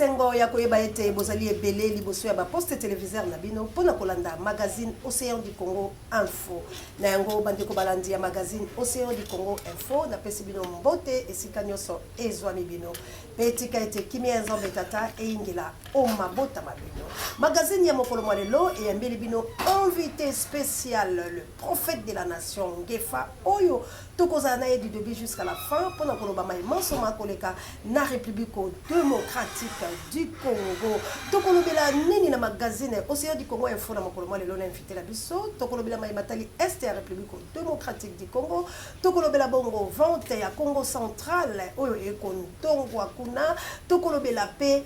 esengo ya koyeba ete bozali ebele liboso ya baposte téléviseur na bino mpona kolanda magazine Océan du Congo Info na yango bandeko balandi ya magazine Océan du Congo Info napesi bino mbote esika nyonso ezwami bino mpe etika ete kimia ya nzambe tata eyingela omabota mabino magazine ya mokolo mwa lelo eyambeli bino invité spécial le prophète de la nation Ngefa oyo tokozala na ye du début jusqu'à la fin mpona koloba maimanso makoleka na république démocratique du Congo tokolobela nini na magazine Océan du Congo Info na mokolo mwa lelo na invité la biso tokolobela maimatali este ya république démocratique du Congo tokolobela bongo vente ya Congo central oyo ekontongwa kuna tokolobela pe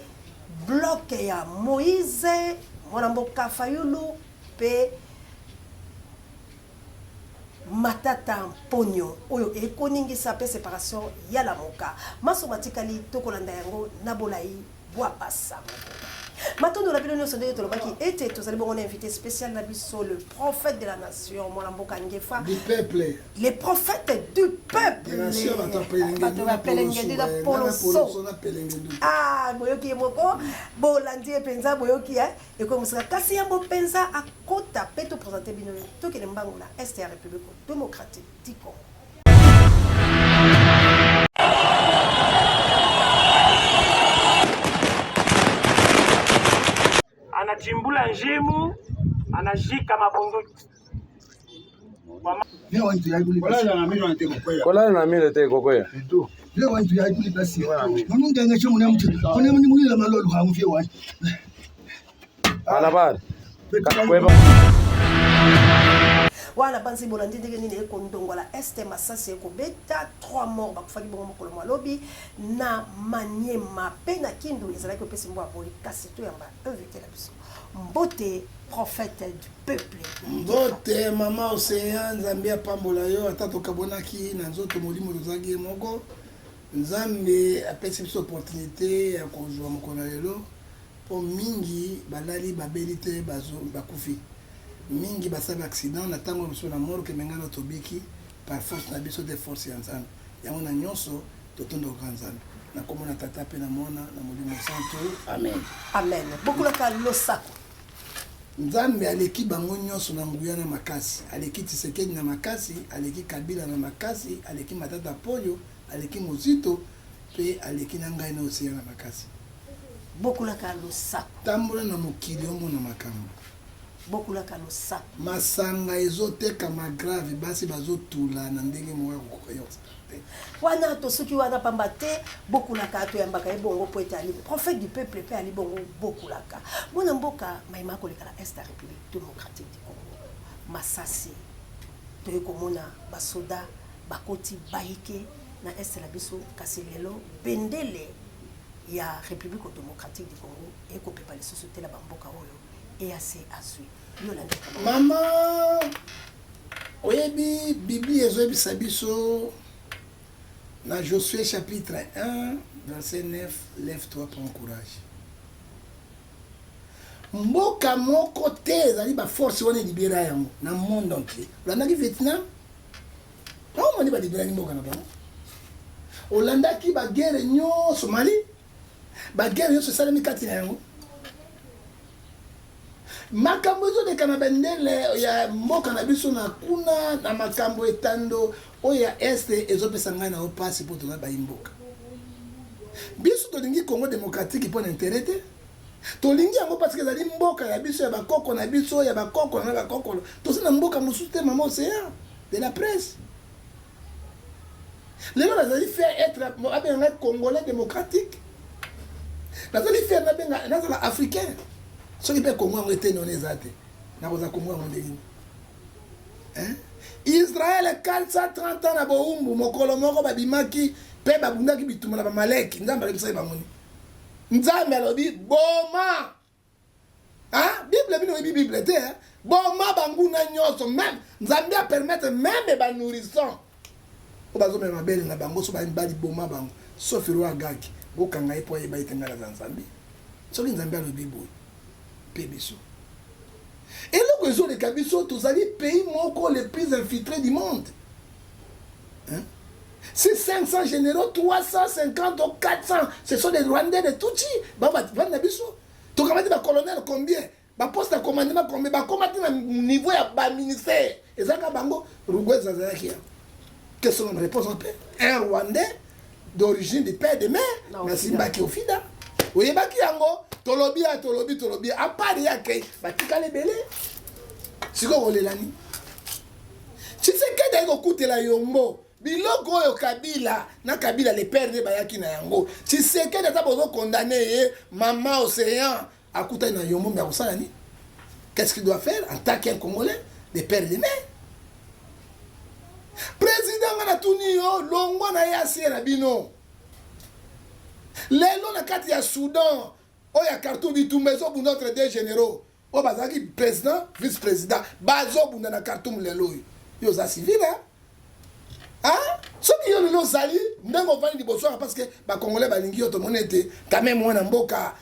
bloc ya Moïse mwana mboka Fayulu pe Matata Mponyo oyo ekoningisa pe séparation ya la moka maso matikali tokolanda yango na bolai bwa pasa matondo la bilo nyonso ndenge tolobaki ete tozali bongo na invité spécial na biso le prophète de la nation mwana mboka Ngefa du peuple les prophètes du peuple bato bapelengedi na poloso ah boyoki ye moko bolandi ye mpenza boyoki ekomisaka kasi yango mpenza akota mpe topresente bino tokende mbango na este ya république démocratique du Congo. Anachimbula njimu anashika mabondoki Kola na mimi lete kokoya. Leo wantu ya kuli basi. Mungu angacho mwanamke. Kuna mwenye la malolo hamfie wani. Alabari. Kweba. Wana banzi bolandi ndenge nini ekondongola este masasi ekobeta 3 morts bakufaki bongo mokolo mwa lobi na Maniema pe na Kindu ezalaki opesi mbo aboli kasi toyamba invité la biso mbote prophète du peuple mbote mama Océan Nzambe apambola yo ata tokabonaki na nzoto molimo tozaki moko Nzambe apesi biso opportunité ya kozwa mokolo lelo po mingi balali babeli te bakufi mingi basali accident na tango biso na mort ke mengana tobiki par force na biso de force ya Nzambe yango na nyonso totondo ka Nzambe na komona tata pe na mona na molimo santo amen amen bokulaka losako Nzambe aleki bango nyonso na nguya na makasi aleki Tshisekedi na makasi aleki Kabila na makasi aleki Matata Ponyo aleki Mozito pe aleki na ngai na Océan na makasi bokulaka losako tambola na mokili omona makambo bokulaka losako masanga ezoteka magrave basi bazotula na ndenge moya kokoyosa wana tosuki wana pamba te bokulaka toyambaka ye bongo po ete ali prophète du peuple pe ali bongo bokulaka mwana mboka mayima koleka na est ya république démocratique du Congo masasi toye komona basoda bakoti bayike na est la biso kasi lelo bendele ya république démocratique du Congo ekopepa lisusu te la bamboka oyo EAC azwi mama oyebi Bible ezobisa biso na Josué chapitre 1 verset 9 lève-toi prends courage mboka moko te ezali ba force wana libéra yango na monde entier olandaki Vietnam omoni balibéraki mboka na bango olandaki baguerre nyonso Mali baguerre nyonso esalemi kati na yango makambo ezoleka na bendele ya mboka na biso na kuna na makambo etando oyo ya este ezopesa ngai na opasi mpo toza bayimboka biso tolingi Congo démocratique mpo na intérêt te tolingi yango parce que ezali mboka ya biso ya bakoko na biso ya bakoko na bakokolo toza na mboka mosusu te mama Océan de la presse lelo nazali faire être abenga congolais démocratique nazali faire nazala africain soki pe Congo yango ete none eza te nakoza Congo yango ndenge Israël 430 ans na boumbu mokolo moko babimaki pe babundaki bitumba na bamaleki Nzambe alobisaki bangoni Nzambe alobi boma Bible bino oyebi Bible te boma banguna nyonso même Nzambe apermettre même banourrisson o bazomema mabele na bango so bali boma bango sauf roi Agagi bokanga ye po yeba ete ngala za Nzambe soki Nzambe alobi boye pe biso eloko ezoleka biso tozali pays moko le plus infiltré du monde C'est 500 généraux, 350 ou 400. Ce sont des Rwandais de Tutsi. Tu as dit le colonel combien? Le poste de commandement combien? Le niveau de ministère. Et ça, quelles sont les réponses? Un Rwandais d'origine de père de mère. Merci Mbaki Ofida. Oui, Mbaki Yango. Tolobi. À part y a que Batika les belés. Si vous voulez l'année. Tu sais que d'ailleurs, écoute la Yombo. Biloko yo Kabila, na Kabila les pères de Bayaki na yango. Tu sais que d'abord besoin condamner maman océan à kuta na Yombo mais osalani. Qu'est-ce qu'il doit faire en tant qu'un Congolais, des pères de mère? Président na tuni yo longo na ya sera bino. Lelo na kati ya Soudan, o ya Khartoum bitumbezo bu notre deux généraux. O bazaki président, vice-président, bazo bu na Khartoum lelo. Yo za civil hein? Ah, ceux qui ont le sali, même au vani liboso parce que ba congolais ba lingi otomonete quand même mwana mboka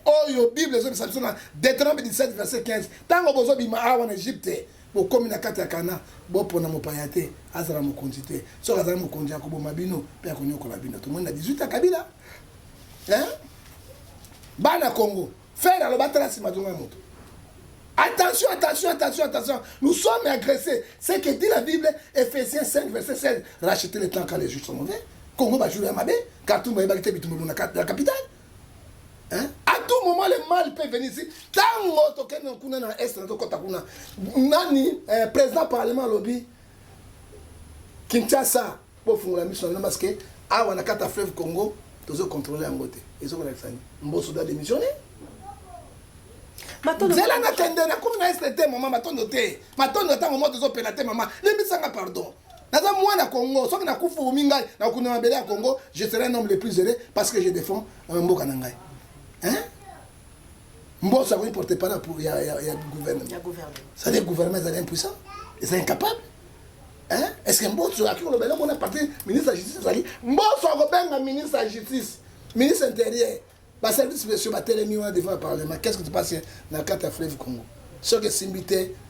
oh yo bible zo bisabiso na Deutéronome 17 verset 15 tango bozo bima awa en Égypte bo komi na kati ya Kana bo pona mopaya te azala mokonzi te so azala mokonzi akoboma bino pe akonyokola bino to mona 18 ya Kabila bana Congo faire alobatala sima zonga moto. Attention. Nous sommes agressés. C'est que dit la Bible, Ephésiens 5, verset 16. Rachetez le temps quand les juges sont mauvais. Congo va jouer à Mabé. Khartoum va ébiter la capitale. Hein? À tout moment, le mal peut venir ici. Tango, token kuna na est na tokota kuna. Nani président parlement lobby Kinshasa pour faire la mission parce que awa na kata fleuve Congo, tozo contrôler ngote. Ils ont relaxé. Mboso doit démissionner. Zela na tende na comme na STT maman matondo te. Matondo ta maman tozo penate maman. Lebisanga pardon. Naza mwana Congo, soki na kufu minga na kuna mabele ya Congo, je serai un homme le plus heureux parce que je défends mboka na ngai. Hein? Mboso a porté par pour ya gouvernement. Ça veut dire gouvernement est impuissant, ils sont incapables. Hein? Est-ce que Mboso a qui le bel on a parti ministre de la justice ali. Mboso a benga ministre de la justice, ministre intérieur. Les services spéciaux devant le Parlement. Qu'est-ce que tu passes dans le cadre de Congo? Ceux qui sont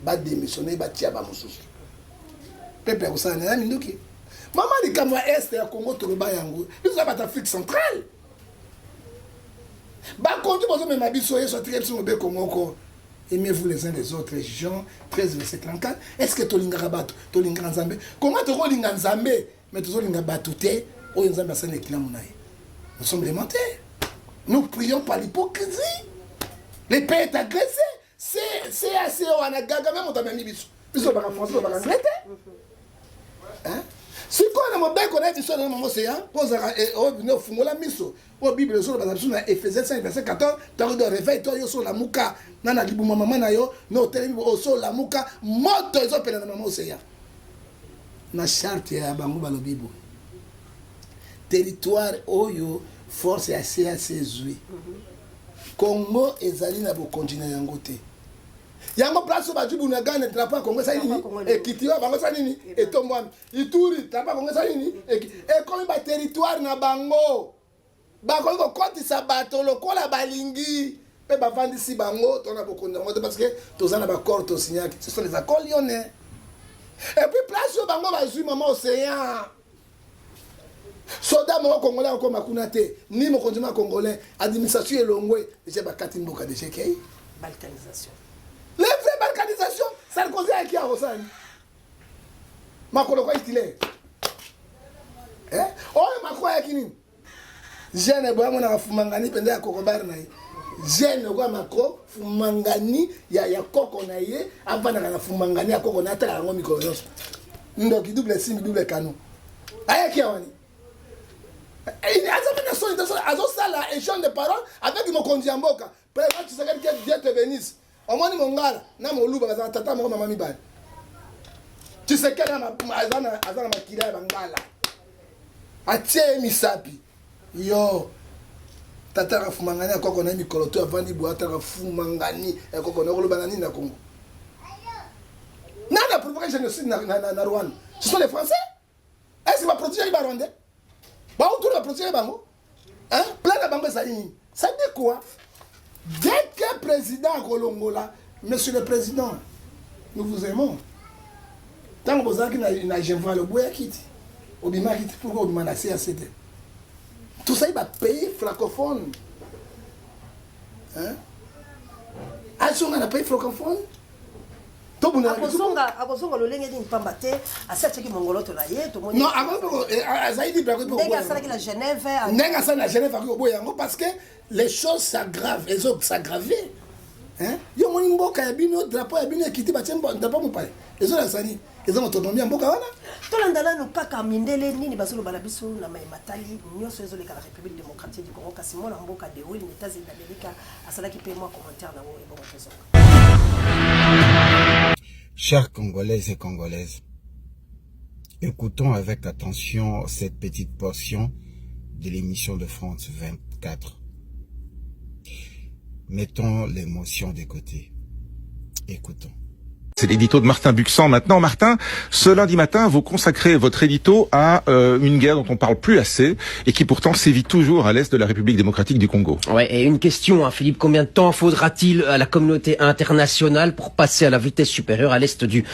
va démissionner, va tirer à Moussous. Peuple, vous savez, maman, les Cameroun Est et Congo, tout le Bayango, ils sont en Afrique centrale. Bah, quand tu veux même habituer sur le Congo, aimez-vous les uns les autres, Jean 13, verset 34. Est-ce que tu as rabat, tu as Nzambé? Comment tu as Nzambé, mais tu as battuté, ou Nzambé, c'est les clans. Nous sommes démentés. Nous prions par l'hypocrisie. Le pays est agressé. C'est assez on a gaga même on t'a mis bisou. Bisou par français par anglais. Hein? Si on a bien connaître bisou dans mon océan, pose au venir fungola miso. Au Bible sur la sur Ephésiens 5 verset 14, tu as de réveil toi yo sur la muka nana libu maman na yo no tele au sur la muka moto ils appellent dans mon océan. Na charte ya bango ba lobibo. Territoire oyo force ya CAC zui. Congo ezali na bokonjina yango te. Yango place ba jubu na gane drapeau Congo sa nini? Ekitiwa bango sa nini? Etombwami. Ituri drapeau Congo sa nini? E comme ba territoire na bango. Ba ko kotisa bato lokola balingi. Pe ba vandisi bango tona bokonjina yango parce que tozana ba corps to signer. Ce sont les accords lyonnais. Et puis place bango ba zui maman océan. Soda mo congolais encore makunate ni mo konjima congolais administration elongwe déjà ba kati mboka de chekei balkanisation. Les vraies balkanisation Sarkozy a qui a Rosani makolo kwa itile oh makwa ya kini jeune boyango na fumangani pende ya kokobar na ye jeune kwa mako fumangani ya koko na ye avana na fumangani ya koko na tala ngo mikolo nyonso ndoki double sim double canon aya qui awani. Il a un échange de paroles avec mon Kondiamboka. Président, tu sais que Dieu te bénisse. Au moins, mon gars, n'a mon loup, tata, mon maman, mi bal. Tu sais qu'elle a ma kila bangala. Atie misapi. Yo. Tata rafumangani à quoi qu'on a mis coloto avant de boire, tata rafumangani à quoi qu'on a roulé banani na Congo. N'a provoqué génocide na Rwanda. Ce sont les Français. Est-ce qu'il va protéger les Barondais? Bah, on va protéger les Bango. Hein? Plein de Bango, ça dit quoi? Dès que le président Kolongola, monsieur le président, nous vous aimons. Tant que vous avez un le bois quitte. obimaki pourquoi obima na CACD tout ça il va payer francophone hein asonga na pays francophone akozonga lolenge nini pamba te asi atiaki mongoloto na ye tomoni non azali libre ndenge asalaki na Genève ndenge asali na Genève akoki koboya yango parce que les choses s'aggravent s'aggraver hein yo moni mboka ya bino drapeau ya bino ekiti batie drapeau mopaya ezolakisa nini eza autonomie ya mboka wana tolanda nanu kaka mindele nini bazoloba na biso na matali nyonso ezoleka na République démocratique du Congo kasi mwana mboka de Will États-Unis d'Amérique asalaki pe moi commentaire na wo ebongo tozonga. Chers Congolaises et Congolaises, écoutons avec attention cette petite portion de l'émission de France 24. Mettons l'émotion de côté. Écoutons. C'est l'édito de Martin Buxan. Maintenant, Martin, ce lundi matin, vous consacrez votre édito à une guerre dont on parle plus assez et qui pourtant sévit toujours à l'est de la République démocratique du Congo. Ouais, et une question, hein, Philippe, combien de temps faudra-t-il à la communauté internationale pour passer à la vitesse supérieure à l'est du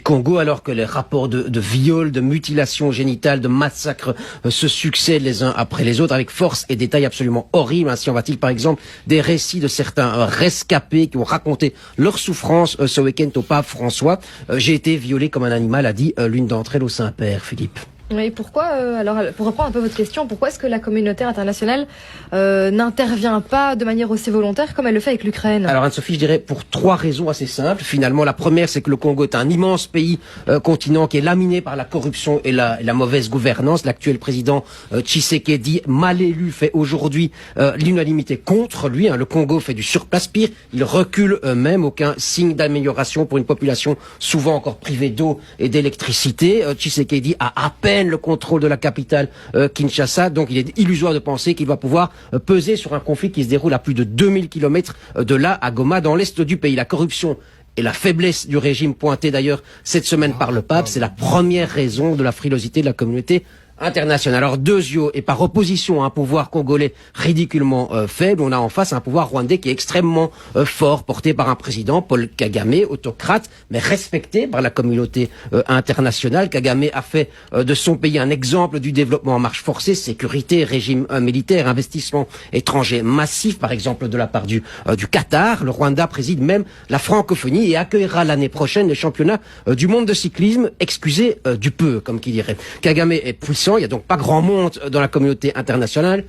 Congo, alors que les rapports de viol, de mutilation génitale, de massacres se succèdent les uns après les autres, avec force et détails absolument horribles. Ainsi en va-t-il, par exemple, des récits de certains rescapés qui ont raconté leurs souffrances ce week-end au pape François. J'ai été violé comme un animal, a dit l'une d'entre elles au Saint-Père, Philippe. Oui, pourquoi, alors pour reprendre un peu votre question, pourquoi est-ce que la communauté internationale n'intervient pas de manière aussi volontaire comme elle le fait avec l'Ukraine? Alors Anne-Sophie, je dirais pour 3 raisons assez simples. Finalement, la première, c'est que le Congo est un immense pays, continent qui est laminé par la corruption et la mauvaise gouvernance. L'actuel président Tshisekedi, mal élu, fait aujourd'hui l'unanimité contre lui. Le Congo fait du surplace, pire, il recule même, aucun signe d'amélioration pour une population souvent encore privée d'eau et d'électricité. Tshisekedi a à peine le contrôle de la capitale Kinshasa, donc il est illusoire de penser qu'il va pouvoir peser sur un conflit qui se déroule à plus de 2000 km de là, à Goma, dans l'est du pays. La corruption et la faiblesse du régime, pointée d'ailleurs cette semaine par le pape, c'est la première raison de la frilosité de la communauté internationale. Alors deux yeux, et par opposition à un pouvoir congolais ridiculement faible, on a en face un pouvoir rwandais qui est extrêmement fort, porté par un président, Paul Kagame, autocrate, mais respecté par la communauté internationale. Kagame a fait de son pays un exemple du développement en marche forcée, sécurité, régime militaire, investissement étranger massif, par exemple de la part du Qatar. Le Rwanda préside même la francophonie et accueillera l'année prochaine les championnats du monde de cyclisme, excusez du peu, comme qui dirait. Kagame est puissant. Il n'y a donc pas grand monde dans la communauté internationale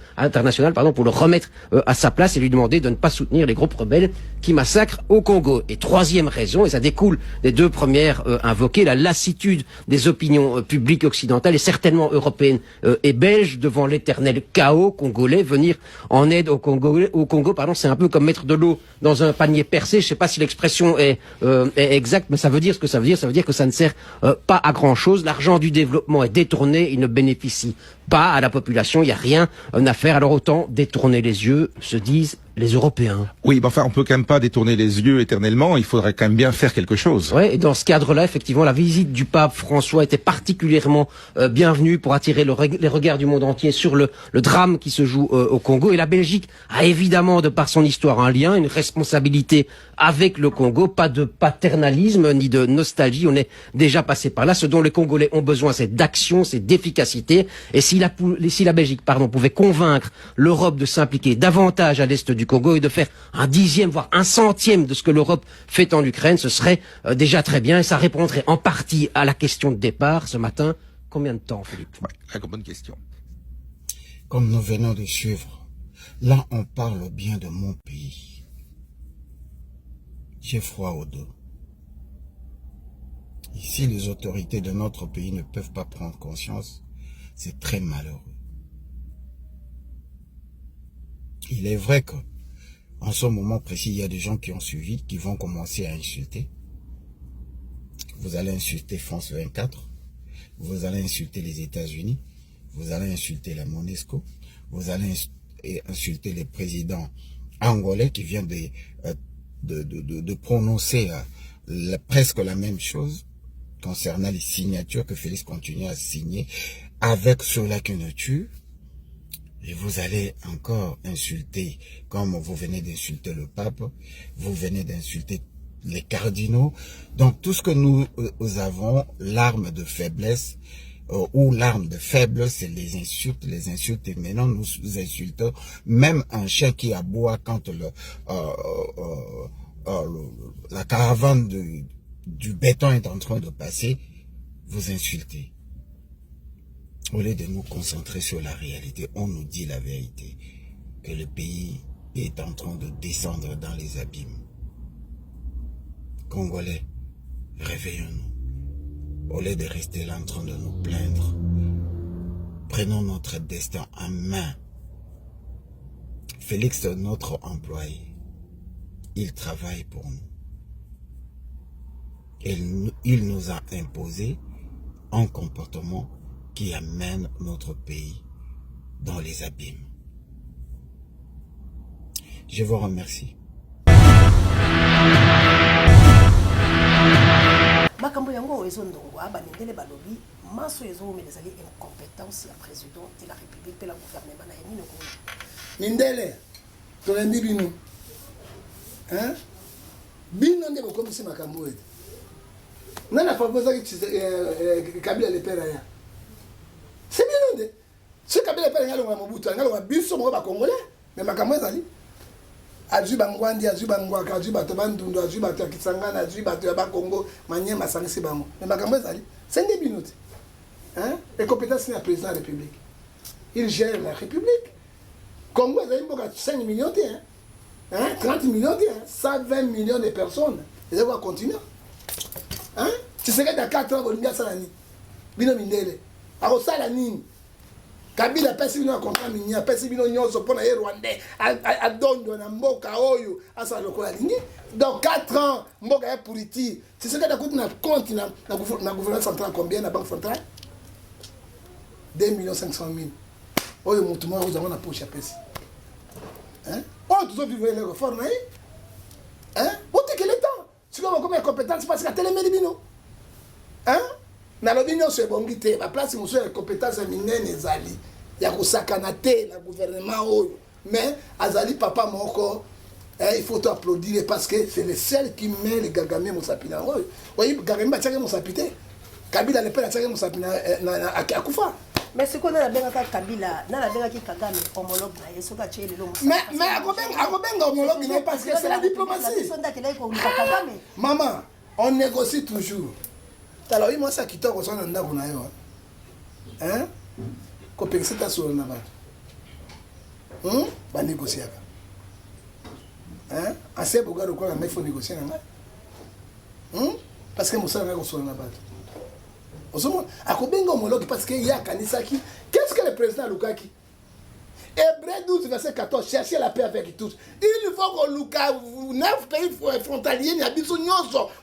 pour le remettre à sa place et lui demander de ne pas soutenir les groupes rebelles qui massacrent au Congo. Et troisième raison, et ça découle des 2 premières invoquées, la lassitude des opinions publiques occidentales et certainement européennes et belges devant l'éternel chaos congolais. Venir en aide au Congo, c'est un peu comme mettre de l'eau dans un panier percé. Je ne sais pas si l'expression est exacte, mais ça veut dire ce que ça veut dire. Ça veut dire que ça ne sert pas à grand chose. L'argent du développement est détourné, il ne bénéficie pas à la population, il n'y a rien à faire. Alors autant détourner les yeux, se disent les Européens. Oui, mais enfin, on peut quand même pas détourner les yeux éternellement, il faudrait quand même bien faire quelque chose. Ouais, et dans ce cadre-là, effectivement, la visite du pape François était particulièrement bienvenue pour attirer les regards du monde entier sur le drame qui se joue au Congo. Et la Belgique a évidemment, de par son histoire, un lien, une responsabilité avec le Congo. Pas de paternalisme ni de nostalgie, on est déjà passé par là. Ce dont les Congolais ont besoin, c'est d'action, c'est d'efficacité. Et si la Belgique, pouvait convaincre l'Europe de s'impliquer davantage à l'est du Congo et de faire un 10e, voire un 100e de ce que l'Europe fait en Ukraine, ce serait déjà très bien et ça répondrait en partie à la question de départ ce matin. Combien de temps, Philippe? Ouais, très bonne question. Comme nous venons de suivre, là on parle bien de mon pays. J'ai froid au dos. Ici, les autorités de notre pays ne peuvent pas prendre conscience. C'est très malheureux. Il est vrai que en ce moment précis, il y a des gens qui ont suivi, qui vont commencer à insulter. Vous allez insulter France 24, vous allez insulter les États-Unis, vous allez insulter la MONUSCO, vous allez insulter les présidents angolais qui viennent de prononcer presque la même chose concernant les signatures que Félix continue à signer avec ceux-là qui nous tuent. Et vous allez encore insulter, comme vous venez d'insulter le pape, vous venez d'insulter les cardinaux. Donc tout ce que nous avons, l'arme de faiblesse, où l'arme de faible, c'est les insultes, et maintenant nous insultons même un chien qui aboie quand la caravane du béton est en train de passer, vous insultez. Au lieu de nous concentrer sur la réalité, on nous dit la vérité, que le pays est en train de descendre dans les abîmes. Congolais, réveillons-nous. Au lieu de rester là en train de nous plaindre, prenons notre destin en main. Félix, notre employé, il travaille pour nous. Il nous a imposé un comportement qui amène notre pays dans les abîmes. Je vous remercie. Makambo yango ezondongwa bandele balobi maso ezomela ezali incompétence ya président de la République pe la gouvernement na yemi noko mindele tolendi bino hein bino nde bokomisi makambo ete nana proposa ki Kabila le père ya c'est bino nde si Kabila le père ngalonga Mobutu ngalonga biso mo ba congolais mais makambo ezali azwi bangwandi azwi bangwaka azwi bato bandundu azwi bato ya Kisangana azwi bato ya Bakongo manyema sangisi bango mais makambo ezali c'est nde bino te hein et compétence na président de la République il gère la République. Congo ezali mboka 5 millions te hein 30 millions te 120 millions de personnes ils vont continuer hein tu sais que dans 4 ans bolinga sala ni bino mindele akosala nini Kabila pesi bino contrat mini pesi bino nyonso pona ye Rwandais a dondo na mboka oyo asa lokola lingi dans 4 ans mboka ya politique tu sais que dans na compte na gouvernement central combien na banque centrale 2 500 000 oyo mutu mwa uzanga na poche pesi hein on tous vivre les réformes hein on te que le temps tu vois comme compétence parce que télémédi bino hein na lobi nyonso ebongi te ba place muso ya compétence minene ezali ya kosakana te na gouvernement oyo mais azali papa moko il faut applaudir parce que c'est le seul qui met le Gagame Mosapina oyo oyi Gagame bataka Mosapite Kabila le père ataka Mosapina na akufa mais ce qu'on a la benga Kabila na la benga ki Kagame homologue na yeso ka chele lo mais akobenga homologue non parce que c'est la diplomatie maman on négocie toujours. Alors, moi, ça qui t'a reçu dans le hein? Quand c'est ta soeur, va négocier. Hein? Assez pour garder quoi, mais il faut négocier. Parce que mon soeur a reçu dans la base. À combien homologue parce qu'il y a Kanisaki. Qu'est-ce que le président Lukaki? Hébreu 12, verset 14, cherchez la paix avec tous. Il faut que Luka, 9 pays frontaliers, il y a des gens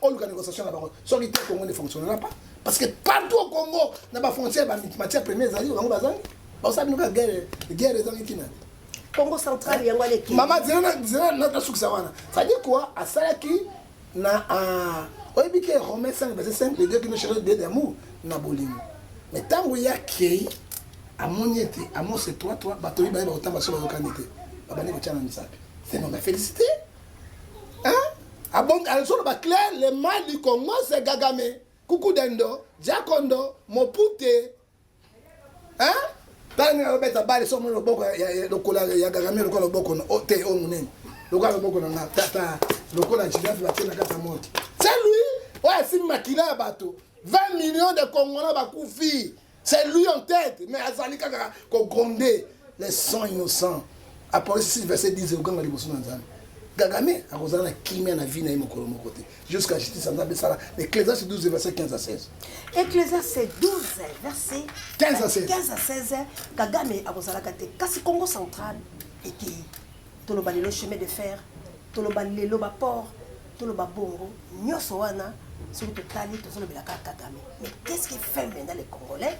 on a négociation là-bas. Sur le Congo ne fonctionnera pas. Parce que partout au Congo, dans la frontière, les matières premières, on sait que la guerre est dans le Congo central, il y a un équipe. Maman, notre souksawana. Ça dit quoi? À ça qui na oui, bien que Romain 5, verset 5, les deux qui nous cherchent d'amour, na bolimo. Mais tant qu'il y a qui à mon été, à mon c'est toi, bateau, bah, autant de choses à l'occasion. C'est non, mais félicité. Hein? Ah bon, alors, sur le clair, le mal du Congo, c'est Gagame, Coucou Dendo, Diakondo, Mopute. Hein? Tant que vous mettez à bas, les sommes le boko, il y a Gagame, le col boko, au thé, au mounen. Le col boko, le col à Gigaf, la tienne à Katamonte. C'est lui, ouais, c'est Makila bateau. 20 millions de Congolais, Bakoufi. C'est lui en tête, mais Azali Kaka, qu'on grondait les sangs innocents. Après 6 verset 10, au Ganga Liboso Nanzan. Gagame, à Rosana, qui mène la vie na Imokolo Mokote. Jusqu'à Justice Sanzabé Sala. Ecclésiaste 12, verset 15 à 16. Ecclésiaste 12, verset 15 à 16. 15 à 16. Gagame, à Rosana Kate. Kasi Congo central, et qui, Tolobali le chemin de fer, Tolobali le port, Tolobali bongo, Nyosoana. Sur le total, mais qu'est-ce qui fait maintenant les Congolais?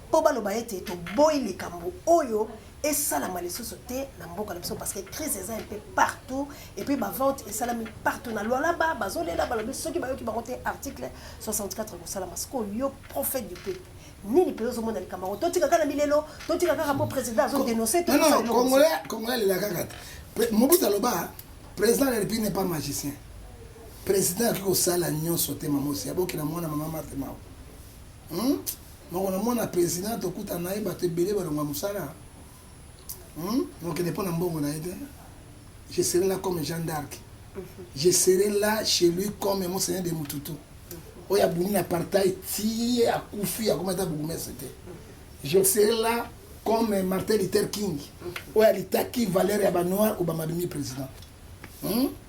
Pour baloba été to boy les cambo oyo et ça la malaisie sauté na mboka na parce que crise est un peu partout et puis ma vente et ça la partout na loi là-bas bazolé là balobi ceux qui ba monter article 64 pour ça la masco yo prophète du peuple ni les pays au monde les camaro to tika kana milelo to tika kana mo président a dénoncé tout ça. Non, Congolais la kakata. Mobutu aloba président de la République n'est pas magicien. Président qui au sala nyon sauté maman aussi aboki na mwana maman Marthe Mao. Donc on a un président qui a été battu Moussala. Donc il n'est pas un bon. Je serai là comme Jeanne d'Arc. Je serai là chez lui comme Monseigneur de Moutoutou. Il y a un apartheid, il y a Koufi, je serai là comme Martin Luther King. Il y a l'Itaki, Valérie Abanoir, ou Bamadumi président.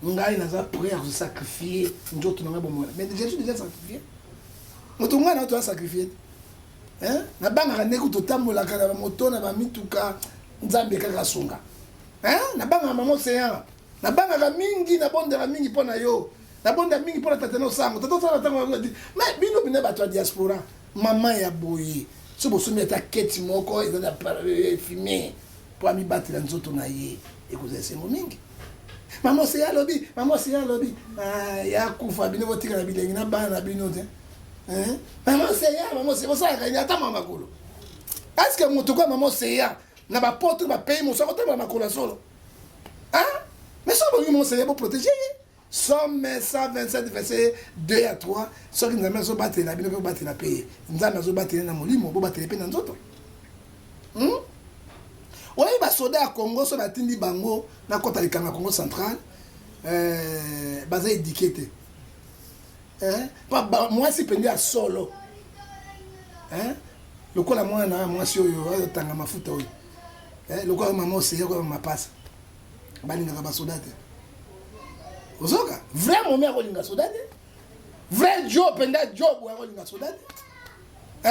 Nous avons prêt à se sacrifier. Mais je suis déjà sacrifié. Nous avons sacrifié. Na banga neku totambola kana moto na ba mituka nzambe kaka sunga na banga mama Océan na banga ka mingi na bonde la mingi pona yo na bonde mingi pona tateno sango toto sala tango mais bino bine ba to diaspora mama ya boye so bosumi ta keti moko ezana filmer pour ami battre la nzoto na ye ekuze semo mingi mama Océan lobby ya kufa bino botika na bilengi na bana bino te maman c'est ça il y a ta maman kolo est-ce que mon quoi maman c'est ya na ba porte ba payer mon sort maman kolo solo mais ça mon c'est pour protéger Somme 127 verset 2 à 3 ceux qui nous ont battu la bino battu la payer nous avons battu na molimo bo battu pe na nzoto oui ba soda Congo so batindi bango na kota likanga Congo central baza éduqué. Moi si pendi à solo le quoi la moi si oyo tanga mafuta oyo le quoi maman c'est quoi ma passe balinga ka basoda te ozoka vrai momi a kolinga soda te vrai job penda job wa kolinga soda te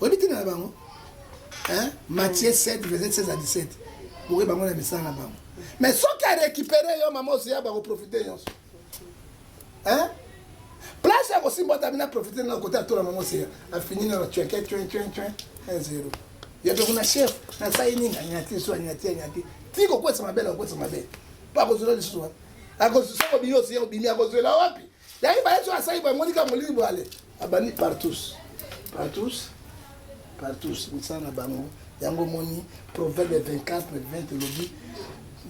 obiti na bango Matthieu 7 verset 16 à 17 pour bango na misala na bango mais ce qui a récupéré yo maman c'est ba ko profiter yo place à aussi moi d'amener profiter de côté à tout la maman c'est a fini dans tu 1-0 il y a donc un chef na saini nyati so nyati tiko kwa sama bela pas cause de l'histoire à cause ça bio c'est obimi à cause de la wapi ya iba yetu asai ba monika molini boale abani partout misana bango yango moni proverbe 24 20 lobby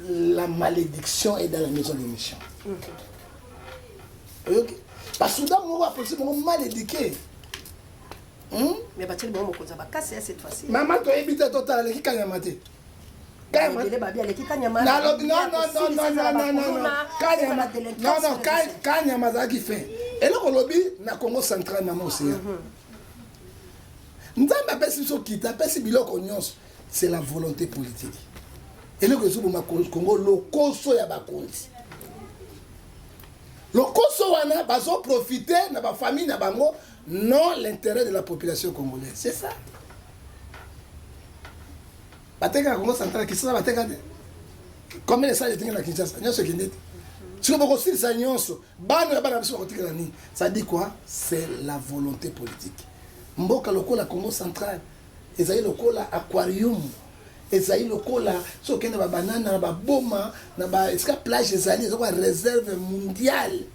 la malédiction est dans la maison des méchants. OK. Parce que dans mon appel, c'est mal éduqué. Mais bah tu le bon mot ça va casser cette fois-ci. Maman tu habites total qui kanyamate. Kanyamate. Non, kanyamate qui fait. Et là on lobby na Congo central maman aussi. Nzamba pesi so kita pesi biloko nyonso, c'est la volonté politique. Et là que so ma Congo lokoso ya bakonzi. Le Koso wana bazo profiter na ba famille na bango non l'intérêt de la population congolaise. C'est ça. Bateka Congo central qui ça bateka de. Comme les salles de la Kinshasa, nyonso kindete. Tu peux aussi ça nyonso. Bano ya bana biso ko tikela ni. Ça dit quoi? C'est la volonté politique. Mboka lokola Congo central, ezali lokola aquarium. Ezali lokola so kende ba banana ba boma na ba eska plage ezali zo kwa réserve mondiale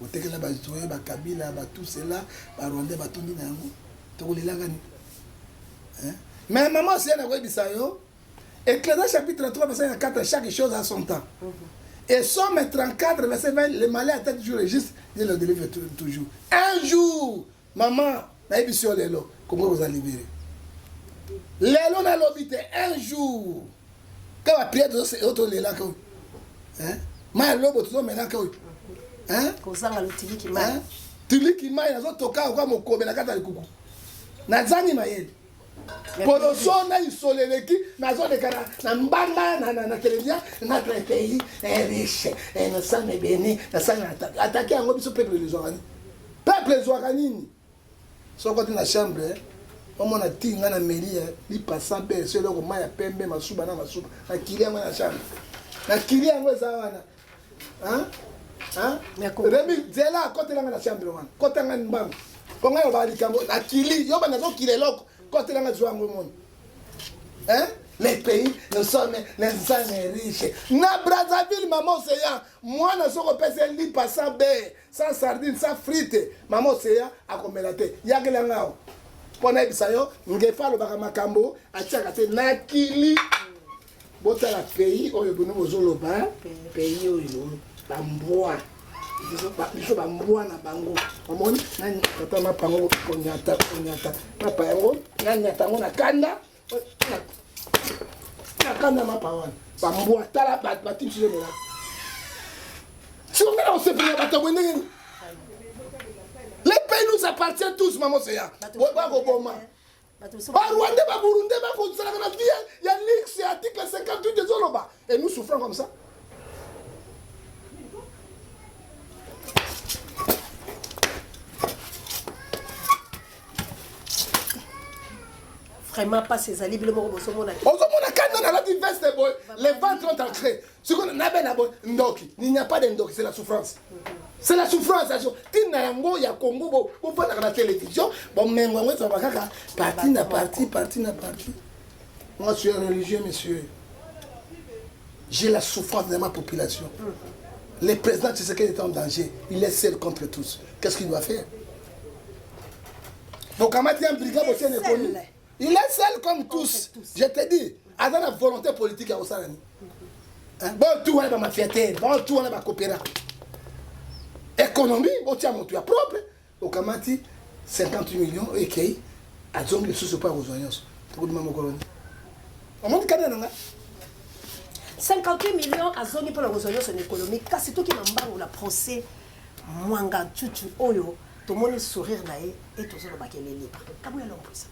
otekela ba zoe ba kabila ba tout cela ba rwandais ba tondi na yango to kolelanga ni mais maman c'est na kwebisa yo Ecclésiaste chapitre 3 verset 4 chaque chose a son temps et Somme 34 verset 20 le malheur attend toujours le juste Dieu le délivre toujours un jour maman na ebisio lelo comment vous allez libérer. Lelo na lobite un jour quand va prier de auto lela ko ma lobo to mena ko ko sanga lutiliki mai tiliki mai na zo toka kwa mokobe na kata likuku na zani mayele poloso na isoleleki na zo de kana na mbanga na télévision notre pays est riche et nous sommes bénis na sana attaquer ngo biso peuple les organini so ko na chambre on a dit na mairie li passant be c'est le roman ya pembe masuba na kili yango na chambre na kili yango za wana Remi zela côté na chambre wana côté nga mbang ponga yo ba likambo na kili yo ba nazo kileloko côté na zwango mon les pays nous sommes les gens riches na Brazzaville maman Océan moi na soko pese li passant be sans sardine sans frites maman Océan akomelate yakela ngao pona ebisa yo ngefa lobaka makambo atiaka te na kili botala pays oyo bono bozoloba pays oyo bambwa biso bambwa na bango omoni nani tata mapango konyata mapa yango nanyata yango na kanda mapa wana bambwa tala bati biso mela songela osepela bato bwendenge les pays nous appartiennent tous maman seya bakoboma barwande baburunde bakosalaka na vie ya lix ya article 58 ezoloba et nous souffrons comme ça. Vraiment pas ces alibis le mot bosso mona. Ozomona quand on a la veste boy, les ventres ont ancré. Ce qu'on a ben abo ndoki, il n'y a pas de ndoki, c'est la souffrance. C'est la souffrance. Tina yango ya Congo bo on na télévision, bon mengo ngwe ça bakaka parti na parti. Moi je suis un religieux monsieur. J'ai la souffrance de ma population. Le président Tshisekedi est en danger, il est seul contre tous. Qu'est-ce qu'il doit faire? Donc Kamati un brigade au Sénégal. Il est seul comme tous. Je te dis, avec la volonté politique à Osalani. Bon, tout est dans ma fierté, bon, tout est dans ma coopération. Économie, bon, tiens, mon toit propre. Au Kamati, 58 millions, et qui a zongue les sous pas aux oignons. Tu peux demander mon colonel. On monte Canada. 58 millions à zone pour la résolution économique. Car c'est tout qui m'a ou la procès, Mwanga Tutu Oyo, tout le monde sourire naïe et tout le monde est libre. Comment est-ce pour ça?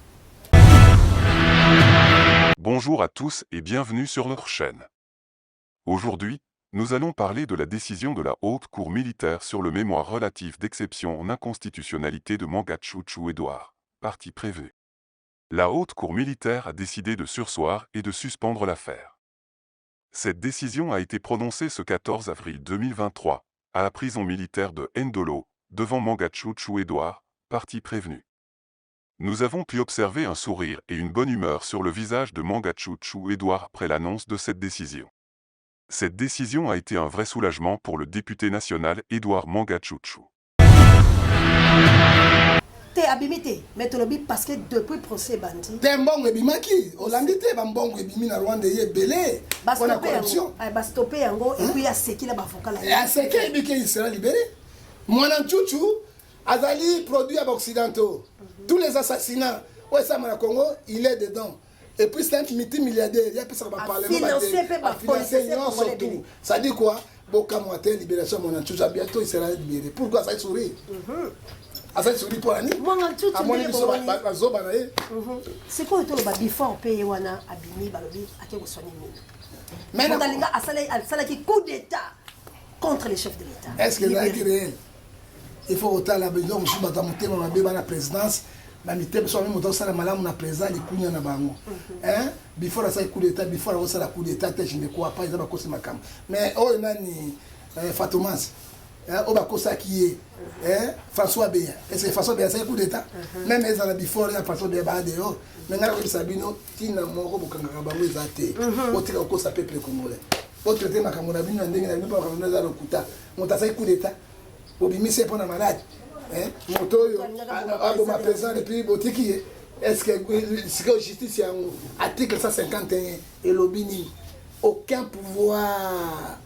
Bonjour à tous et bienvenue sur notre chaîne. Aujourd'hui, nous allons parler de la décision de la Haute Cour militaire sur le mémoire relatif d'exception en inconstitutionnalité de Manga Tchouchou Edouard, partie prévue. La Haute Cour militaire a décidé de surseoir et de suspendre l'affaire. Cette décision a été prononcée ce 14 avril 2023, à la prison militaire de Ndolo, devant Manga Tchouchou Edouard, partie prévenue. Nous avons pu observer un sourire et une bonne humeur sur le visage de Manga Tchouchou Edouard après l'annonce de cette décision. Cette décision a été un vrai soulagement pour le député national Edouard Manga Tchouchou. T'es abimité, mais tu l'as parce que depuis le procès bandit. T'es un bon ebimaki, Hollandais, un bon ebimi na Rwanda yé belé. Pour la corruption. Bah stopper en gros et puis il y a ce qu'il a bafouka là. Et à ce qu'il sera libéré. Mwana Tchouchou. Azali produit à occidentaux. Tous les assassinats, ouais, ça, au Congo, il est dedans. Et puis c'est un multimilliardaire, il y a plus ça va parler. Surtout. Ça dit quoi? Boka Moité, libération mon Tchouchou, bientôt il sera libéré. Pourquoi ça sourit? Ça sourit pour l'année. C'est quoi le before payer wana abimi balobi ake ko soigner mine. Mais Dalinga asala qui coup d'état contre les chefs de l'État. Est-ce que c'est réel? Il faut autant la besoin de monter dans la présidence. La mitème soit même autant ça la malade na président les coups na bango. Hein? Before ça coup d'état, before ça la coup d'état, je ne crois pas ils ont cause makam. Mais oh nani Fatoumas. Hein, au bakosa qui est hein François Béa. Est-ce que François Béa c'est coup d'état? Même ils ont before la François Béa ba dehors. Mais ngala ko Sabino tina moko bokanga bango ezate. Oteka ko sa peuple congolais. Autre tema kamona bino ndenge na bino ba za lokuta. Monta coup d'état. Obimise pour la malade. Moto aboma président depuis botiki. Est-ce que la justice a article 151 et l'obini aucun pouvoir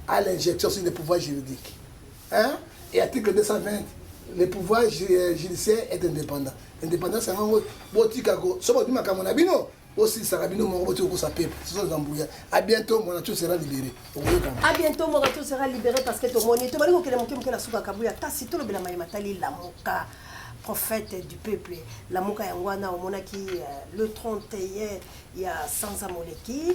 à l'injection sur les pouvoirs juridiques. Hein? Et article 220, le pouvoir judiciaire est indépendant. Indépendant, c'est un botikako. Sobo bima kamona bino. Aussi Sarabino mon retour pour sa peuple. À bientôt, mon atout sera libéré. À bientôt, mon atout sera libéré parce que ton monnaie, tu vas dire que la souka kabuya, si tout le bien matali la moka, prophète du peuple, la moka yangwana au monaki le 31 il y a sans amoleki,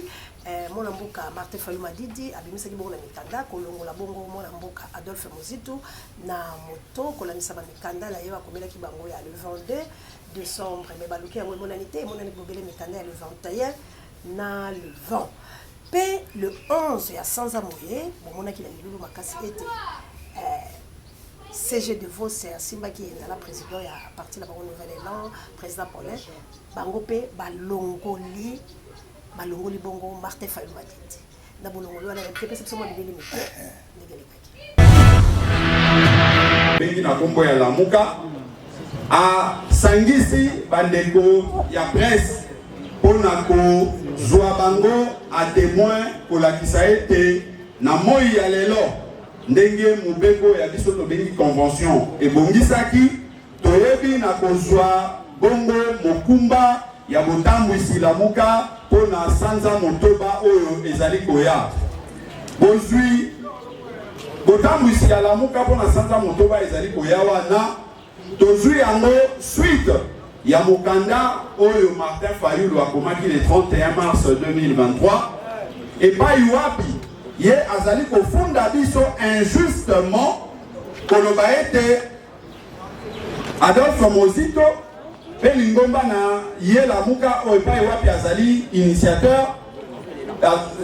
mon amboka Martin Fayuma Didi, abimisa kibo na mikanda, kolongo la bongo mon amboka Adolphe Mozito na moto kolanisa ba mikanda la yewa komela kibango ya le 22 décembre, mais baluki yango monanité, monani bobele mikanda le 21 na le 20. P le 11 ya sans amoye, bon monaki la milulu makasi ete CG de Vos c'est Simba qui est la présidente à partir de la nouvelle élan président polonais bango pe balongoli bongo Martin Fayuma Didi na bolongoli wana pe pesa somo libeli mike ndegele kaki bengi na kombo ya lamuka a sangisi bandeko ya presse pona ko zwa bango a témoin ko la kisa ete na moi ya lelo ndenge mubeko ya biso tobengi convention ebongisaki toyebi na kozwa bongo mokumba ya botambwisi lamuka mpona sanza motoba oyo ezali koya bozwi botambwisi ya lamuka mpona sanza motoba ezali koya wana tozwi yango suite ya mokanda oyo Martin Fayulu akomaki le 31 mars 2023 epai wapi ye azali kofunda biso injustement koloba ete Adolphe Mozito pe lingomba na ye lamuka oyo epai wapi azali initiateur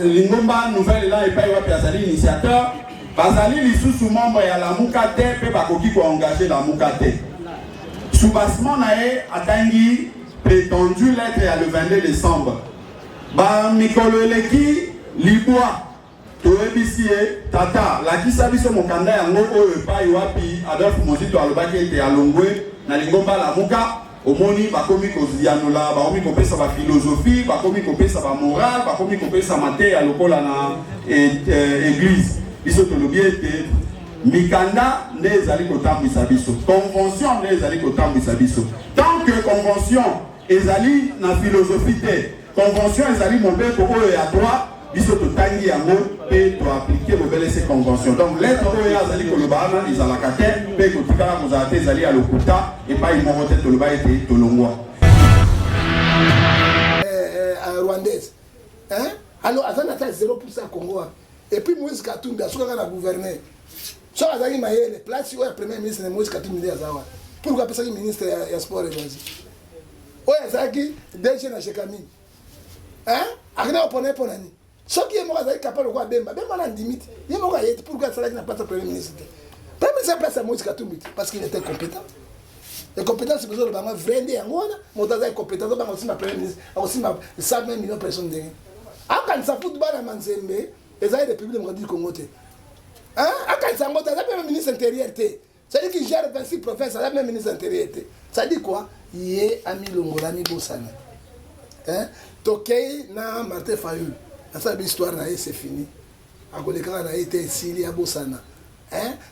lingomba nouvelle la epai wapi azali initiateur bazali lisusu membre ya lamuka te pe bakoki koengage lamuka te soubassement na ye atangi prétendu lettre ya le 22 décembre ba mikolo eleki libwa toyebisi ye tata lakisa biso mokanda yango oyo epai wapi Adolphe Mozito alobaki ete alongwe na lingomba lamuka omoni bakomi kozianola bakomi kopesa baphilosophie bakomi kopesa bamoral bakomi kopesa mateya lokola na église biso tolobi ete mikanda nde ezali kotambwisa biso convention nde ezali kotambwisa biso tant que convention ezali na philosophie te convention ezali mobeko oyo ya droit biso totangi yango mpe toaplike bobele se convention donc lettre oyo azali koloba wana ezalaka te mpe kotikala kozala te ezali ya lokuta epai moko te toloba ete tolongwa rwandaise alors aza na ta 0% ya Congo et puis Moïse Katumbi asukaka na gouverneur so azali mayele place oyo ya premier ministre na Moïse Katumbi nde aza wana pourquoi apesaki ministre ya sport eloisi oyo azalaki DG na Shekami akenda kopona ye mpona nini soki ye moko azali capable koa bemba na ndimiti ye moko ayeti pourquoi asalaki na place ya premier ministre te premier ministre place ya Moïse Katumbi te parce qu'il était compétent et compétent c'est besoin de bango vrai nde yango wana moto azali compétent obango osimba premier ministre akosimba 120 millions de personnes ndenge akanisa football na manzembe ezali république démocratique du Congo te akanisa yango te aza même ministre intérieur te c'est-à-dire qu'il gère 26 provinces aza même ministre intérieur te ça dit quoi ye ami longola mi bosana tokei na Martin Fayulu asala histoire na ye c'est fini akolekaka na ye te esili ya bosana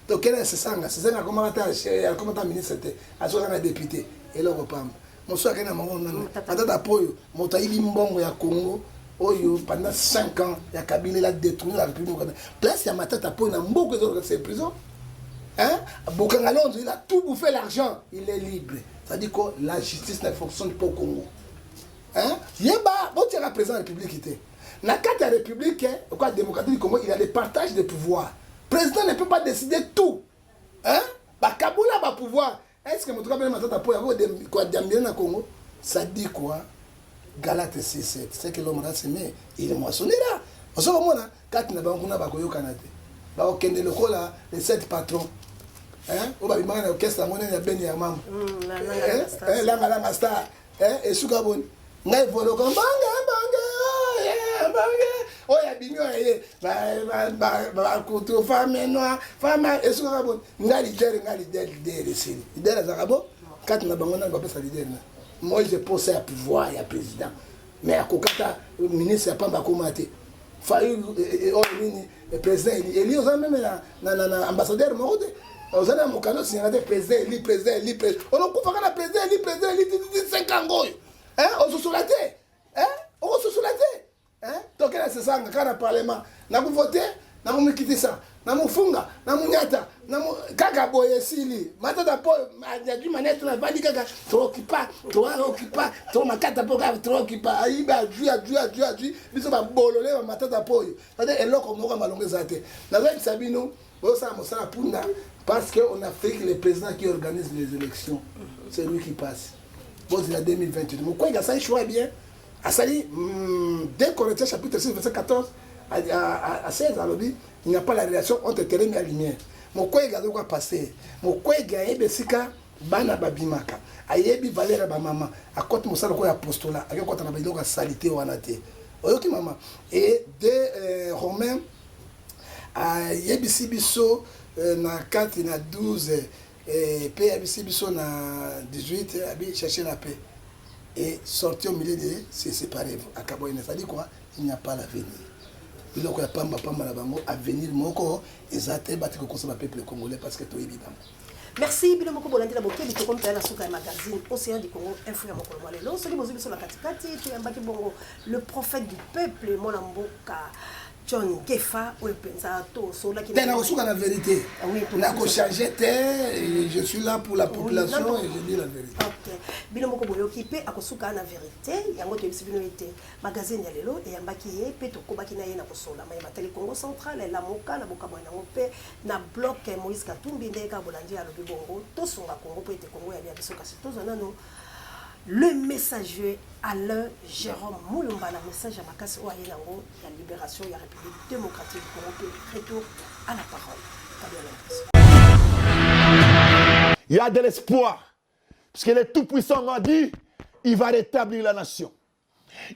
tokei na sesanga akomata ministre te asoka na député eloko pamba mosu akei na mango nana atata poyo moto ayibi mbongo ya Congo oyo pendant 5 ans ya Kabila il a détruit la République place ya matata poyo na mboko ezoloka c'est prison Bokanga Londres il a tout bouffé l'argent il est libre ça dit que la justice ne fonctionne pas au Congo yeba bon tu es président de la République na carte de la République quoi démocratique du Congo il y a le partage de pouvoir président ne peut pas décider tout ba Kabula ba pouvoir est-ce que motoka bele matata po yako quoi diambien na Congo ça dit quoi Galate 6-7 c'est que l'homme a semé il est moissonnera on se mona carte na banguna ba koyo kanate ba okende lokola les 7 patrons on va bimana orchestre mona ya beni ya mambo la star et suka bon ngai volo ko banga oya binyo ye ba kutu femme noire femme et suka bon ngai leader sini leader za kabo kati na bango na ba pesa leader na moi je pose à pouvoir ya président mais à kokata ministre ya pamba komate Fayulu le président eli oza même na ambassadeur moko ozana mokano signalé président eli on okufa kana président eli 5 ans ngoyo osusula te osusula te donc là c'est ça kana parlement na ku voter na kumikitisa na mufunga na munyata na kaka boye sili matata po ya du manette na bandi kaka trop makata po kaka trop kipa aiba ju biso ba bolole ba matata po c'est-à-dire eloko moko malongeza te na zaki sabino osa mosala punda parce que on a fait que le président qui organise les élections c'est lui qui passe bon c'est la 2028 mais quoi il a ça choix bien asali dès qu'on était chapitre 6 verset 14 à 16 à l'objet il n'y a pas la relation entre terrain et lumière mon quoi il a quoi passer mon quoi il a besika bana babimaka ayebi valeur ba maman à côté mosala ko ya apostolat avec quoi on a besoin de salité wana te oyoki maman et de Romains ayebi biso na 4 na 12 et puis ayebi biso na 18 abi chercher la paix et sortir au milieu de se séparer à Kaboïne ça dit quoi il n'y a pas l'avenir biloko ya pamba na bango avenir moko ezate bati ko kosa ba peuple congolais parce que to évidemment. Merci bilo moko bolandi la bokebi to kompela na suka ya magazine Océan du Congo info ya mokolo lelo soli bozubi sur la katikati to yambaki bongo le prophète du peuple mona mboka John Gefa ou pensa to so la qui na kosuka la vérité na ko changer terre je suis là pour la population et je dis la vérité. OK bilo moko boyo kipe akosuka na vérité yango to bisibino ete magazine ya lelo e yambaki ye pe to kobaki na ye na kosola mai matali Congo central la moka na boka mwana ngope na bloc Moïse Katumbi ndeka bolandi ya lobi bongo to songa Congo pe te Congo ya bia biso kasi to zonano le messager Alain Jérôme Moulumba, le message à Makasi Ouayenango, la libération de la République démocratique du Congo. Retour à la parole. Il y a de l'espoir. Parce que le Tout-Puissant m'a dit, il va rétablir la nation.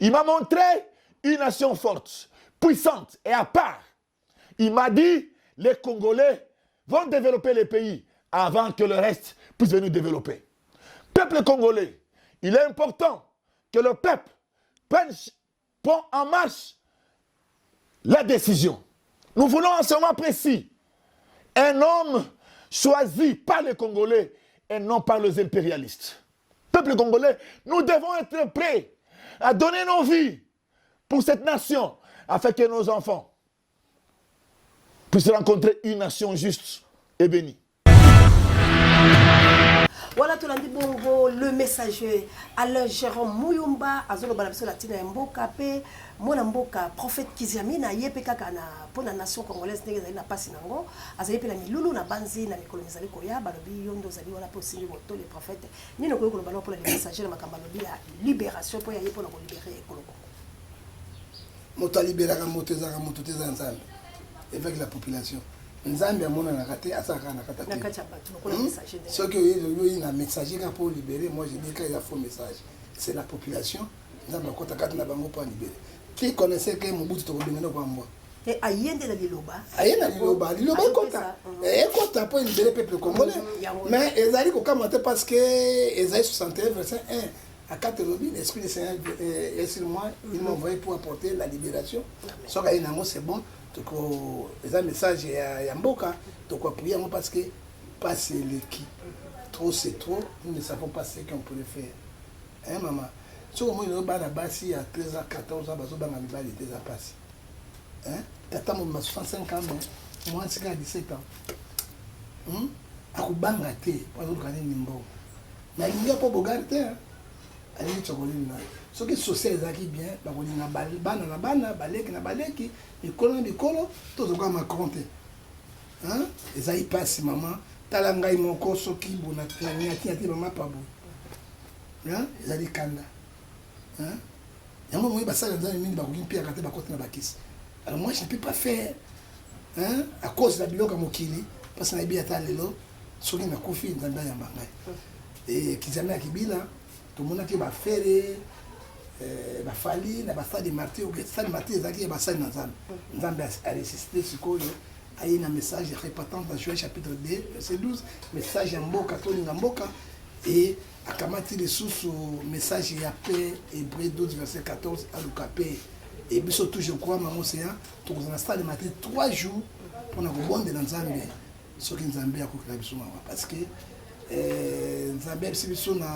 Il m'a montré une nation forte, puissante et à part. Il m'a dit, les Congolais vont développer le pays avant que le reste puisse venir développer. Peuple congolais, il est important que le peuple prenne en marche la décision. Nous voulons en ce moment précis un homme choisi par les Congolais et non par les impérialistes. Peuple congolais, nous devons être prêts à donner nos vies pour cette nation afin que nos enfants puissent rencontrer une nation juste et bénie. Voilà tout l'andi bongo le messager Alain Jérôme Moulumba azolo balabiso latina mboka pe mona mboka prophète Kiziami na yepe kaka na pona nation congolaise ndenge na pasi nango azali pe la milulu na banzi na mikolo mizali koya balobi yondo zali wala po sindi moto les prophètes ni no koyoko balo pour les messagers na makamba lobi ya libération po ya yepo na ko libérer koloko moto libérera moto ezaka moto teza nzambe avec la population. Nzambe amona na kate asaka na kata te. Ce que il a messager pour libérer, moi je dis qu'il y a faux message. C'est la population. Nzambe akota kata na bango pour libérer. Qui connaissait que Mobutu to bengena kwa moi. Et ayende na liloba. Ayende liloba kota. Et kota pour libérer peuple congolais. Mais ezali ko kamata parce que Esaïe 61 verset 1 à 4 lobby l'esprit du Seigneur est sur moi, il m'a envoyé pour apporter la libération. So ka ina mo c'est bon. Les messages à Mboka, donc prier parce que passer le qui. Trop c'est trop, nous ne savons pas ce qu'on pourrait faire. Hein maman? Si on a un bassi à 13 ans, 14 ans, on a un bal de déjà passé. Hein? Tata m'a 65 ans, moi c'est à 17 ans. À Kubanga te, pas de gagner nimbo. Mais il n'y a pas de garder. Allez chocolat. Ce qui est social est bien, bah on a bana, baleki na baleki, mikolo, tout ça m'a compté. Hein? Et ça y passe maman, talanga y mon koso qui bona, nyati maman pas bon. Hein? Et ça dit kanda. Hein? Et moi bah ça dans une minute bah on pire quand bah côté na bakis. Alors moi je ne peux pas faire. Hein? À cause de la biloka mokili, parce que na bien talelo, soki na kofi ndanda ya bangai. Et kizame akibila, tout le monde qui va faire bafali na basali marti ou basali marti ezaki ya basali na nzambe nzambe a ressuscité sikoyo aye na message répétant dans Joël chapitre 2 verset 12 message ya mboka tolinga mboka et akamati lisusu message ya paix Hébreu 12 verset 14 aluka paix et biso toujours croire maman océan tokozana stade marti 3 jours pour na kobondela nzambe soki nzambe akokela biso maman parce que Nzambe biso na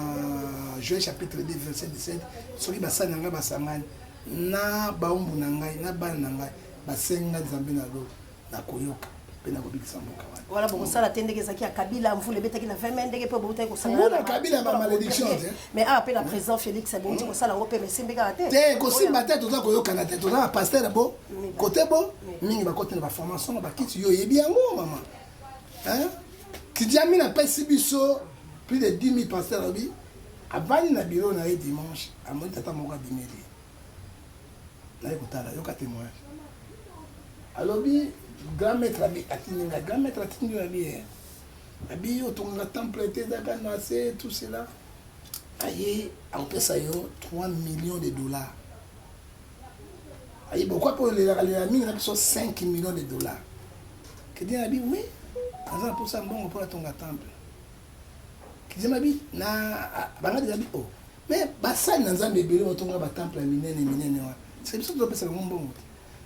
Joël chapitre 2 verset 17 soki basali nanga basangani na baumbu na ngai na bana na ngai basenga Nzambe na lo na koyoka pe na kobikisa mboka wana voilà bon ça la tendeke zaki ya Kabila mvule betaki na 20 ndenge pe boutaki ko sala na Kabila ba malédiction mais après la président Félix Abouti ko sala ngope mais simbeka te te ko simba te toza koyoka na te toza pasteur bo côté bo mingi ba côté na ba formation ba kiti yo yebi yango maman hein Kidiami n'a pas si biso plus de 10 000 pasteurs abi avant na bureau na dimanche à mon tata moka bimeli na ekutala yo ka témoignage alors bi grand maître abi atininga grand maître atininga abi yo tonga temple te daka na c'est tout cela aye en pesa yo 3 millions de dollars aye pourquoi pour les mingi na biso 5 millions de dollars que dit abi oui pour ça bon pour ton temple qui dit mabi na banga de oh mais basali na nzambe bele otonga ba temple minene wa c'est biso to pesa ngombo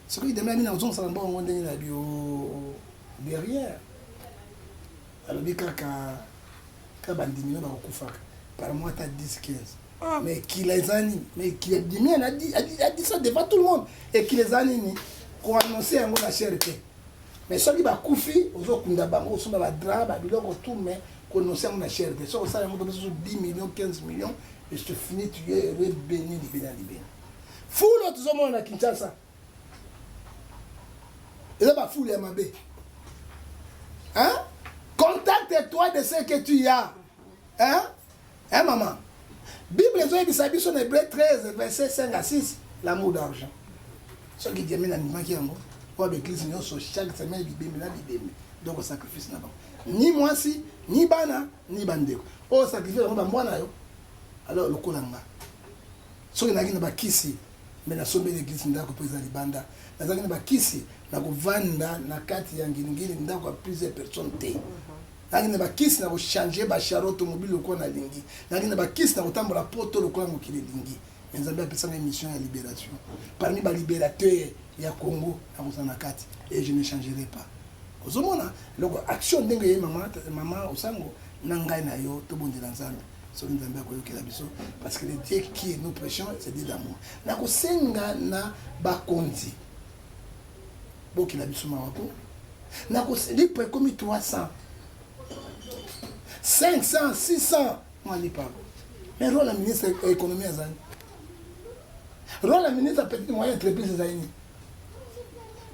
Ce qui demande à nous, ça n'a pas de bio derrière. Alors, quand on diminue, on va par mois, tu as 10, 15. Mais qui les anime, mais qui a dit ça devant tout le monde. Et qui les anime, qu'on annonce un mot la charité. Mais ceux qui va couper, aux autres, on va drap, tout, mais qu'on annonce un mot la charité. Ça, ça, 10 millions, 15 millions, et je te finis, tu es béni, libéré. Fou l'autre monde à Kinshasa. Et là, fou les Mabé. Hein? Contacte-toi de ce que tu as. Hein? Hein, maman? Bible dit sur Hébreu 13, verset 5 à 6, l'amour d'argent. Ce qui dit, pour l'église, chaque semaine, donc au sacrifice. Ni moi si, ni bana, ni bandeko. Au sacrifice, alors le kolanga. Ce qui n'a pas kisi, mais la somme de l'église, n'a pas libanda. La zaki n'a pas kisi, n'a pas vanda, n'a pas kati yangini, n'a pas plusieurs personnes. Nangina bakisi na changer ba char automobile ko na lingi. Nangina bakisi na kotambola poto lokola mokili lingi. Nzambe apesa na mission ya libération. Parmi ba libérateurs ya Congo na kozana kati et je ne changerai pas. Ozomona loko action ndenge ye mama osango na ngai na yo to bondela Nzambe. So Nzambe akoyokela biso parce que le Dieu qui nous prêchons c'est Dieu d'amour. Na kosenga na bakonzi. Boki la biso mawako. Na kosenga pour comme 300 500, 600, moi je parle. Mais rôle la ministre de l'économie Azani. Rôle la ministre de petite moyenne entreprise Azani.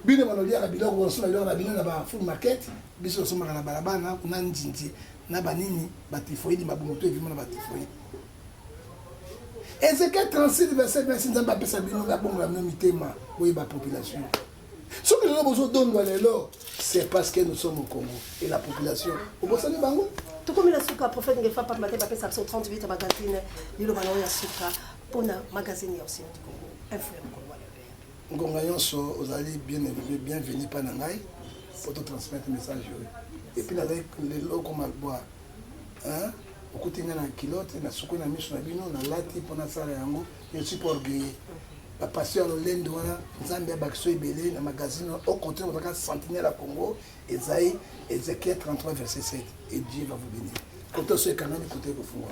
Bino manolia la biloko bonso la bino na ba full market, biso soma na balabana na njinji na banini batifoidi mabumoto evimo na batifoidi. Ezekiel 36 verset 26 nzamba pesa bino la bongo la mitema boye ba population. Ce que nous avons besoin de c'est parce que nous sommes au Congo et la population. Au Bossani Bango. Tout comme la souka, prophète Ngefa, par matin, ça 38 magazine, l'île Manoya Souka, pour un magazine aussi du Congo. Influent Congo. Ngongayon, vous allez bienvenue par Nangaï pour te transmettre le message. Et puis, avec les lots comme Albois, hein, au côté de la kilote, la souka, la mission, la bino, la lati, pour la salle yango, je suis pas orgueilleux. La passion de l'Inde, Zambia Bakso Ebele, le magazine, au contraire, on va sentinelle à Congo, Ézéchiel 33, verset 7. Et Dieu va vous bénir. Côté ce canal, côté le fou.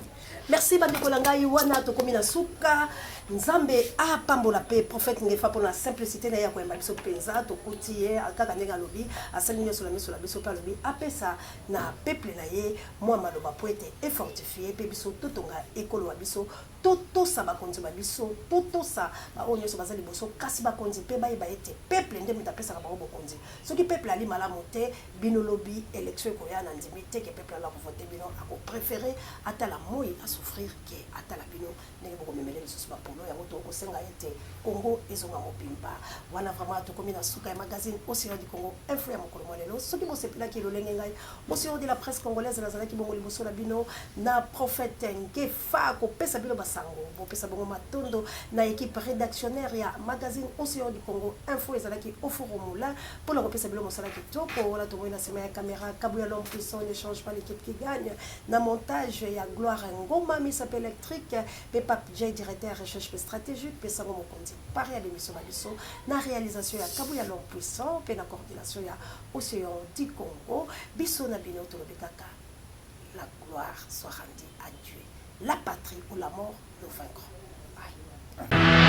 Merci Bandeko Langai wana tokomina suka Nzambe a pambola pe prophète Ngefa pour la simplicité na ya ko biso penza to kotiye akaka ndenga lobi asalinye sur la biso pa lobi apesa na peuple na ye moi maloba poete et fortifié pe biso totonga ekolo wa biso toto sa bakonzi ba biso toto sa ba onyo so bazali boso kasi bakonzi pe ba ete peuple ndemi tapesa ka ba bokonzi soki peuple ali malamu te bino lobi élection ko ya na ndimité que peuple ala ko voter bino ako préférer atala moi à souffrir que atala bino ndenge boko memele lisusu ba polo ya moto ko senga ete Congo ezonga mopimba wana vraiment to komina suka ya magazine aussi du Congo info ya mokolo molelo soki bo sepela ki lolenge ngai aussi de la presse congolaise na zalaki bongo liboso la bino na prophète Ngefa ko pesa bino basango bo pesa bongo matondo na équipe rédactionnaire ya magazine aussi du Congo info ezalaki ofurumula pour la pesa bino mosala kitoko wala to moina sema ya caméra Kabuya l'homme puissant ne change pas l'équipe qui gagne na montage ya Gloire Ngoma mi s'appelle électrique Pepap J directeur recherche stratégique pesa bongo kondi pari ya l'émission babiso na réalisation ya Kabuya l'homme puissant pe na coordination ya Océan du Congo biso na bino to lobekaka la gloire soit rendue à Dieu la patrie ou la mort nous vaincrons. Bye.